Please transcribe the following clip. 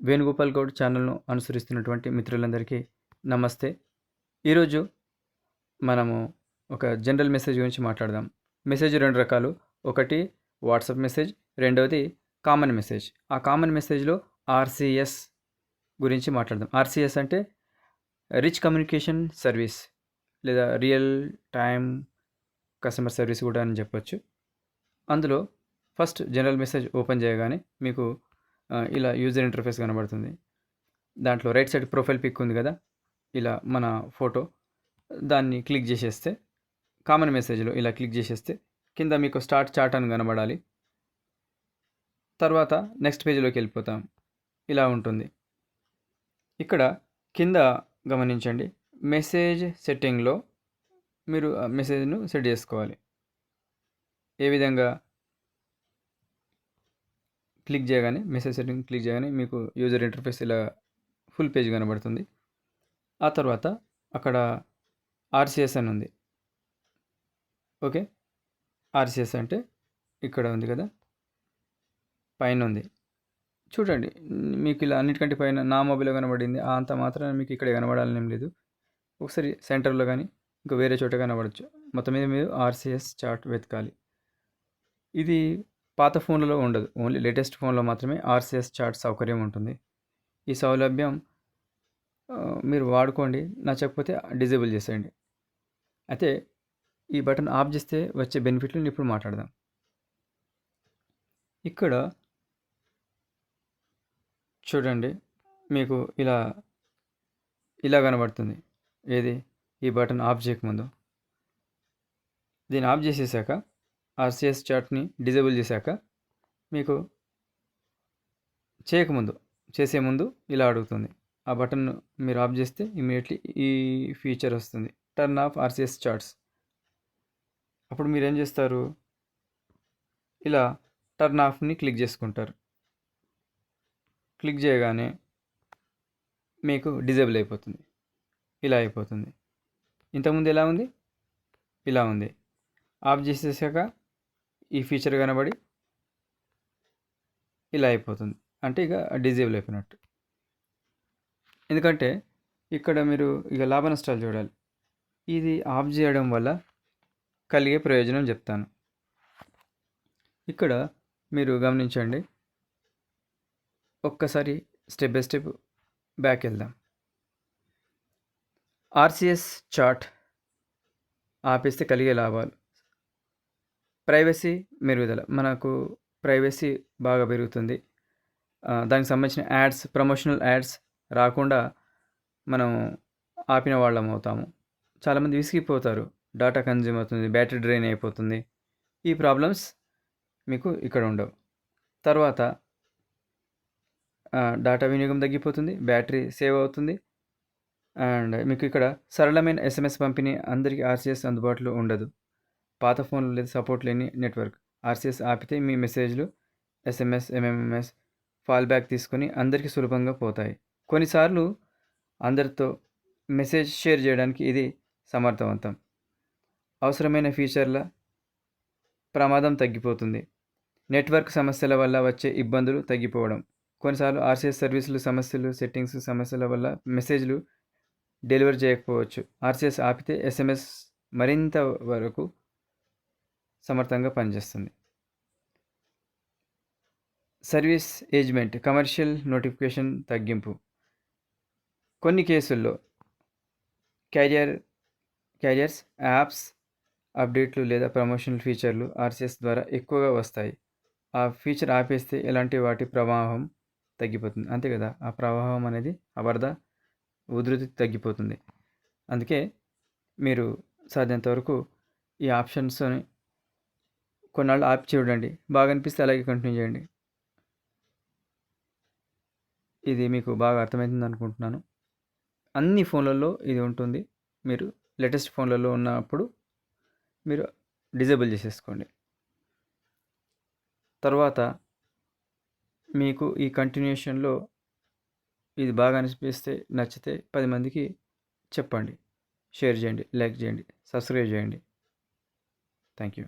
వేణుగోపాల్ గౌడ్ ఛానల్ను అనుసరిస్తున్నటువంటి మిత్రులందరికీ నమస్తే. ఈరోజు మనము ఒక జనరల్ మెసేజ్ గురించి మాట్లాడదాం. మెసేజ్ 2 రకాలు. ఒకటి వాట్సాప్ మెసేజ్, రెండవది కామన్ మెసేజ్. ఆ కామన్ మెసేజ్లో ఆర్సిఎస్ గురించి మాట్లాడదాం. ఆర్సిఎస్ అంటే రిచ్ కమ్యూనికేషన్ సర్వీస్ లేదా రియల్ టైమ్ కస్టమర్ సర్వీస్ కూడా అని చెప్పొచ్చు. అందులో ఫస్ట్ జనరల్ మెసేజ్ ఓపెన్ చేయగానే మీకు ఇలా యూజర్ ఇంటర్ఫేస్ కనబడుతుంది. దాంట్లో రైట్ సైడ్ ప్రొఫైల్ పిక్ ఉంది కదా, ఇలా మన ఫోటో, దాన్ని క్లిక్ చేసేస్తే కామన్ మెసేజ్లో ఇలా క్లిక్ చేసేస్తే కింద మీకు స్టార్ట్ చాట్ అని కనబడాలి. తర్వాత నెక్స్ట్ పేజ్లోకి వెళ్ళిపోతాం. ఇలా ఉంటుంది. ఇక్కడ కింద గమనించండి, మెసేజ్ సెట్టింగ్లో మీరు మెసేజ్ను సెట్ చేసుకోవాలి. ఏ విధంగా క్లిక్ చేయగానే మెసేజ్ సెట్టింగ్ క్లిక్ చేయగానే మీకు యూజర్ ఇంటర్ఫేస్ ఇలా ఫుల్ పేజ్ కనబడుతుంది. ఆ తర్వాత అక్కడ ఆర్సిఎస్ అని ఉంది. ఓకే, ఆర్సిఎస్ అంటే ఇక్కడ ఉంది కదా, పైన ఉంది చూడండి. మీకు ఇలా అన్నిటికంటే పైన నా మొబైల్లో కనబడింది. అంత మాత్రం మీకు ఇక్కడ కనబడాలని ఏం లేదు. ఒకసారి సెంటర్లో కానీ ఇంకా వేరే చోట కనబడచ్చు. మొత్తం మీద మీరు ఆర్సిఎస్ చార్ట్ వెతకాలి. ఇది పాత ఫోన్లలో ఉండదు, ఓన్లీ లేటెస్ట్ ఫోన్లో మాత్రమే ఆర్సిఎస్ చార్ట్ సౌకర్యం ఉంటుంది. ఈ సౌలభ్యం మీరు వాడుకోండి, నచ్చకపోతే డిజేబుల్ చేసేయండి. అయితే ఈ బటన్ ఆఫ్ చేస్తే వచ్చే బెనిఫిట్లు ఇప్పుడు మాట్లాడదాం. ఇక్కడ చూడండి, మీకు ఇలా కనబడుతుంది. ఏది? ఈ బటన్ ఆఫ్ చేయకముందు. దీన్ని ఆఫ్ చేసేసాక ఆర్సిఎస్ చార్ట్ని డిజేబుల్ చేశాక మీకు చేసే ముందు ఇలా అడుగుతుంది. ఆ బటన్ మీరు ఆఫ్ చేస్తే ఇమీడియట్లీ ఈ ఫీచర్ వస్తుంది, టర్న్ ఆఫ్ ఆర్సిఎస్ చార్ట్స్. అప్పుడు మీరు ఏం చేస్తారు? ఇలా టర్న్ ఆఫ్ని క్లిక్ చేసుకుంటారు. క్లిక్ చేయగానే మీకు డిజేబుల్ అయిపోతుంది. ఇలా అయిపోతుంది. ఇంతకుముందు ఎలా ఉంది? ఇలా ఉంది. ఆఫ్ చేసేసాక ఈ ఫీచర్ కనబడి ఇలా అయిపోతుంది. అంటే ఇక డిజేబుల్ అయిపోయినట్టు. ఎందుకంటే ఇక్కడ మీరు ఇక లాభ నష్టాలు చూడాలి. ఇది ఆఫ్ చేయడం వల్ల కలిగే ప్రయోజనం చెప్తాను. ఇక్కడ మీరు గమనించండి, ఒక్కసారి స్టెప్ బై స్టెప్ బ్యాక్ వెళ్దాం. ఆర్సిఎస్ చార్ట్ ఆపేస్తే కలిగే లాభాలు: ప్రైవసీ మెరుగుదల. మనకు ప్రైవసీ బాగా పెరుగుతుంది. దానికి సంబంధించిన యాడ్స్, ప్రమోషనల్ యాడ్స్ రాకుండా మనం ఆపిన వాళ్ళం అవుతాము. చాలామంది విసిగిపోతారు, డేటా కన్జ్యూమ్ అవుతుంది, బ్యాటరీ డ్రైన్ అయిపోతుంది. ఈ ప్రాబ్లమ్స్ మీకు ఇక్కడ ఉండవు. తర్వాత డేటా వినియోగం తగ్గిపోతుంది, బ్యాటరీ సేవ్ అవుతుంది. అండ్ మీకు ఇక్కడ సరళమైన ఎస్ఎంఎస్ పంపిణీ అందరికీ ఆర్సిఎస్ అందుబాటులో ఉండదు. పాత ఫోన్లు లేదా సపోర్ట్ లేని నెట్వర్క్. ఆర్సిఎస్ ఆపితే మీ మెసేజ్లు, ఎస్ఎంఎస్, ఎంఎంఎస్ ఫాల్ బ్యాక్ తీసుకొని అందరికీ సులభంగా పోతాయి. కొన్నిసార్లు అందరితో మెసేజ్ షేర్ చేయడానికి ఇది సమర్థవంతం. అవసరమైన ఫీచర్ల ప్రమాదం తగ్గిపోతుంది. నెట్వర్క్ సమస్యల వల్ల వచ్చే ఇబ్బందులు తగ్గిపోవడం. కొన్నిసార్లు ఆర్సిఎస్ సర్వీసులు సమస్యలు, సెట్టింగ్స్ సమస్యల వల్ల మెసేజ్లు డెలివర్ చేయకపోవచ్చు. ఆర్సిఎస్ ఆపితే ఎస్ఎంఎస్ మరింత వరకు సమర్థంగా పనిచేస్తుంది. సర్వీస్ ఏజ్మెంట్, కమర్షియల్ నోటిఫికేషన్ తగ్గింపు. కొన్ని కేసుల్లో క్యారియర్స్ యాప్స్ అప్డేట్లు లేదా ప్రమోషనల్ ఫీచర్లు ఆర్సిఎస్ ద్వారా ఎక్కువగా వస్తాయి. ఆ ఫీచర్ ఆపేస్తే ఎలాంటి వాటి ప్రవాహం తగ్గిపోతుంది. అంతే కదా, ఆ ప్రవాహం అనేది ఉధృతి తగ్గిపోతుంది. అందుకే మీరు సాధ్యంత వరకు ఈ ఆప్షన్స్ని కొన్నాళ్ళు ఆపి చూడండి. బాగా అనిపిస్తే అలాగే కంటిన్యూ చేయండి. ఇది మీకు బాగా అర్థమవుతుంది అనుకుంటున్నాను. అన్ని ఫోన్లలో ఇది ఉంటుంది. మీరు లేటెస్ట్ ఫోన్లలో ఉన్నప్పుడు మీరు డిజేబుల్ చేసేసుకోండి. తర్వాత మీకు ఈ కంటిన్యూషన్లో ఇది బాగా అనిపిస్తే, నచ్చితే 10 మందికి చెప్పండి, షేర్ చేయండి, లైక్ చేయండి, సబ్స్క్రైబ్ చేయండి. Thank you.